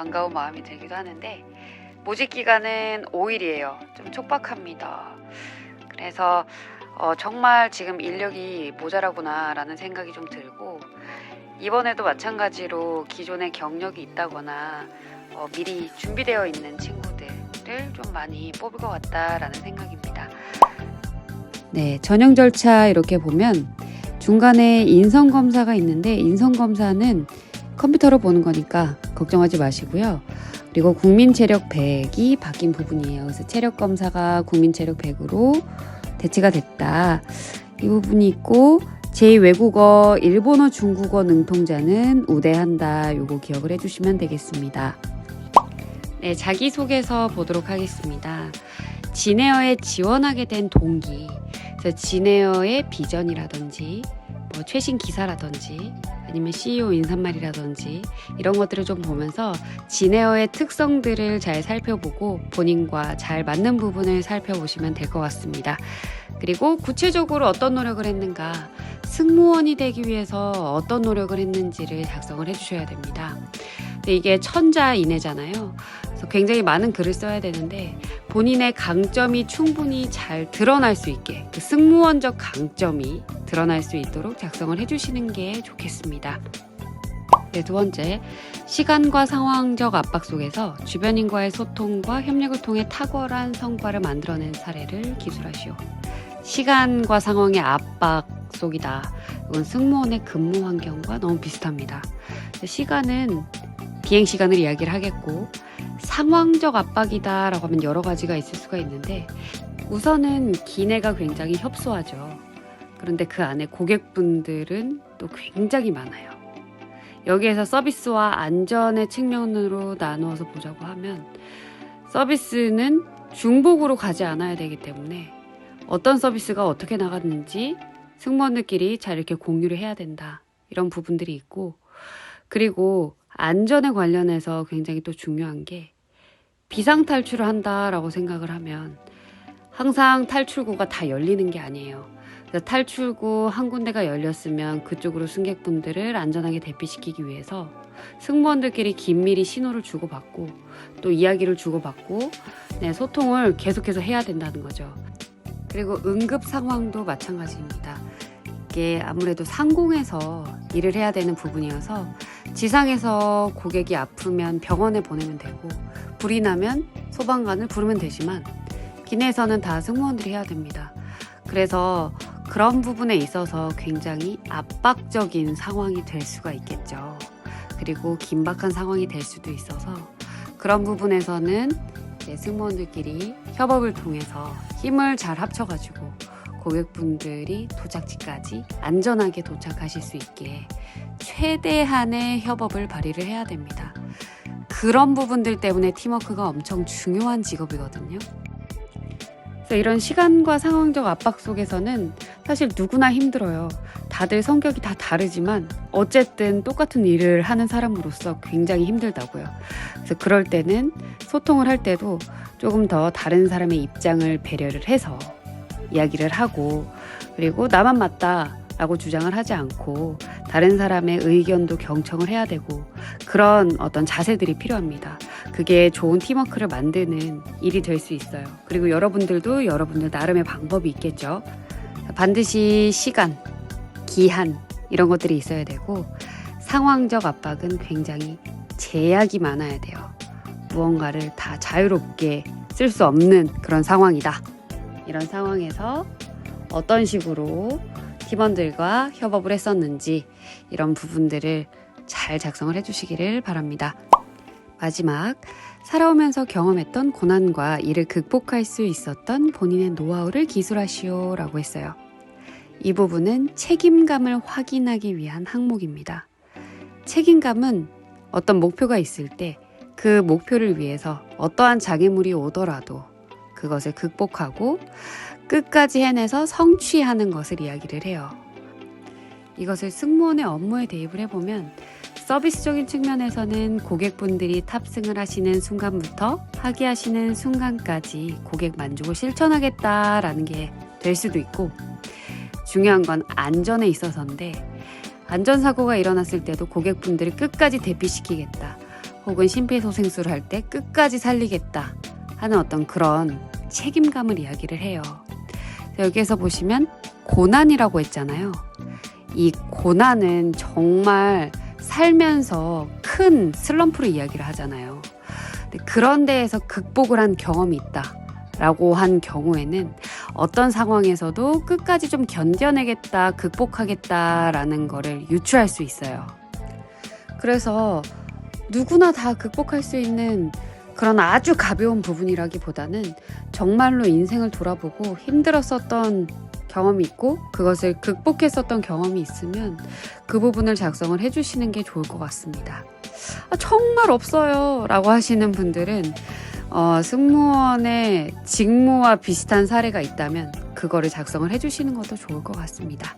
반가운 마음이 들기도 하는데 모집 기간은 5일이에요. 좀 촉박합니다. 그래서 정말 지금 인력이 모자라구나 라는 생각이 좀 들고, 이번에도 마찬가지로 기존에 경력이 있다거나 미리 준비되어 있는 친구들을 좀 많이 뽑을 것 같다라는 생각입니다. 네, 전형 절차 이렇게 보면 중간에 인성검사가 있는데, 인성검사는 컴퓨터로 보는 거니까 걱정하지 마시고요. 그리고 국민체력 100이 바뀐 부분이에요. 그래서 체력검사가 국민체력 100으로 대체가 됐다. 이 부분이 있고, 제2외국어, 일본어, 중국어 능통자는 우대한다. 요거 기억을 해주시면 되겠습니다. 네, 자기소개서 보도록 하겠습니다. 진에어에 지원하게 된 동기, 그래서 진에어의 비전이라든지 최신 기사라든지 아니면 CEO 인사말이라든지 이런 것들을 좀 보면서 진에어의 특성들을 잘 살펴보고 본인과 잘 맞는 부분을 살펴보시면 될 것 같습니다. 그리고 구체적으로 어떤 노력을 했는가, 승무원이 되기 위해서 어떤 노력을 했는지를 작성을 해주셔야 됩니다. 근데 이게 천자인해잖아요. 그래서 굉장히 많은 글을 써야 되는데 본인의 강점이 충분히 잘 드러날 수 있게, 그 승무원적 강점이 드러날 수 있도록 작성을 해주시는 게 좋겠습니다. 네, 두 번째, 시간과 상황적 압박 속에서 주변인과의 소통과 협력을 통해 탁월한 성과를 만들어낸 사례를 기술하시오. 시간과 상황의 압박 속이다. 이건 승무원의 근무 환경과 너무 비슷합니다. 시간은 비행 시간을 이야기를 하겠고, 상황적 압박이다 라고 하면 여러 가지가 있을 수가 있는데, 우선은 기내가 굉장히 협소하죠. 그런데 그 안에 고객분들은 또 굉장히 많아요. 여기에서 서비스와 안전의 측면으로 나누어서 보자고 하면, 서비스는 중복으로 가지 않아야 되기 때문에 어떤 서비스가 어떻게 나갔는지 승무원들끼리 잘 이렇게 공유를 해야 된다. 이런 부분들이 있고, 그리고 안전에 관련해서 굉장히 또 중요한 게, 비상탈출을 한다라고 생각을 하면 항상 탈출구가 다 열리는 게 아니에요. 그래서 탈출구 한 군데가 열렸으면 그쪽으로 승객분들을 안전하게 대피시키기 위해서 승무원들끼리 긴밀히 신호를 주고받고 또 이야기를 주고받고, 네, 소통을 계속해서 해야 된다는 거죠. 그리고 응급 상황도 마찬가지입니다. 이게 아무래도 상공에서 일을 해야 되는 부분이어서 지상에서 고객이 아프면 병원에 보내면 되고, 불이 나면 소방관을 부르면 되지만 기내에서는 다 승무원들이 해야 됩니다. 그래서 그런 부분에 있어서 굉장히 압박적인 상황이 될 수가 있겠죠. 그리고 긴박한 상황이 될 수도 있어서 그런 부분에서는 이제 승무원들끼리 협업을 통해서 힘을 잘 합쳐가지고 고객분들이 도착지까지 안전하게 도착하실 수 있게 최대한의 협업을 발휘를 해야 됩니다. 그런 부분들 때문에 팀워크가 엄청 중요한 직업이거든요. 그래서 이런 시간과 상황적 압박 속에서는 사실 누구나 힘들어요. 다들 성격이 다 다르지만 어쨌든 똑같은 일을 하는 사람으로서 굉장히 힘들다고요. 그래서 그럴 때는 소통을 할 때도 조금 더 다른 사람의 입장을 배려를 해서 이야기를 하고, 그리고 나만 맞다라고 주장을 하지 않고 다른 사람의 의견도 경청을 해야 되고, 그런 어떤 자세들이 필요합니다. 그게 좋은 팀워크를 만드는 일이 될 수 있어요. 그리고 여러분들도 여러분들 나름의 방법이 있겠죠. 반드시 시간, 기한 이런 것들이 있어야 되고, 상황적 압박은 굉장히 제약이 많아야 돼요. 무언가를 다 자유롭게 쓸 수 없는 그런 상황이다. 이런 상황에서 어떤 식으로 팀원들과 협업을 했었는지 이런 부분들을 잘 작성을 해주시기를 바랍니다. 마지막, 살아오면서 경험했던 고난과 이를 극복할 수 있었던 본인의 노하우를 기술하시오 라고 했어요. 이 부분은 책임감을 확인하기 위한 항목입니다. 책임감은 어떤 목표가 있을 때 그 목표를 위해서 어떠한 장애물이 오더라도 그것을 극복하고 끝까지 해내서 성취하는 것을 이야기를 해요. 이것을 승무원의 업무에 대입을 해보면 서비스적인 측면에서는 고객분들이 탑승을 하시는 순간부터 하기하시는 순간까지 고객 만족을 실천하겠다라는 게 될 수도 있고, 중요한 건 안전에 있어서인데, 안전사고가 일어났을 때도 고객분들을 끝까지 대피시키겠다. 혹은 심폐소생술을 할 때 끝까지 살리겠다 하는 어떤 그런 책임감을 이야기를 해요. 여기에서 보시면 고난이라고 했잖아요. 이 고난은 정말 살면서 큰 슬럼프를 이야기를 하잖아요. 그런 데에서 극복을 한 경험이 있다 라고 한 경우에는 어떤 상황에서도 끝까지 좀 견뎌내겠다, 극복하겠다라는 거를 유추할 수 있어요. 그래서 누구나 다 극복할 수 있는 그런 아주 가벼운 부분이라기보다는 정말로 인생을 돌아보고 힘들었었던 경험이 있고 그것을 극복했었던 경험이 있으면 그 부분을 작성을 해주시는 게 좋을 것 같습니다. 정말 없어요 라고 하시는 분들은 승무원의 직무와 비슷한 사례가 있다면 그거를 작성을 해주시는 것도 좋을 것 같습니다.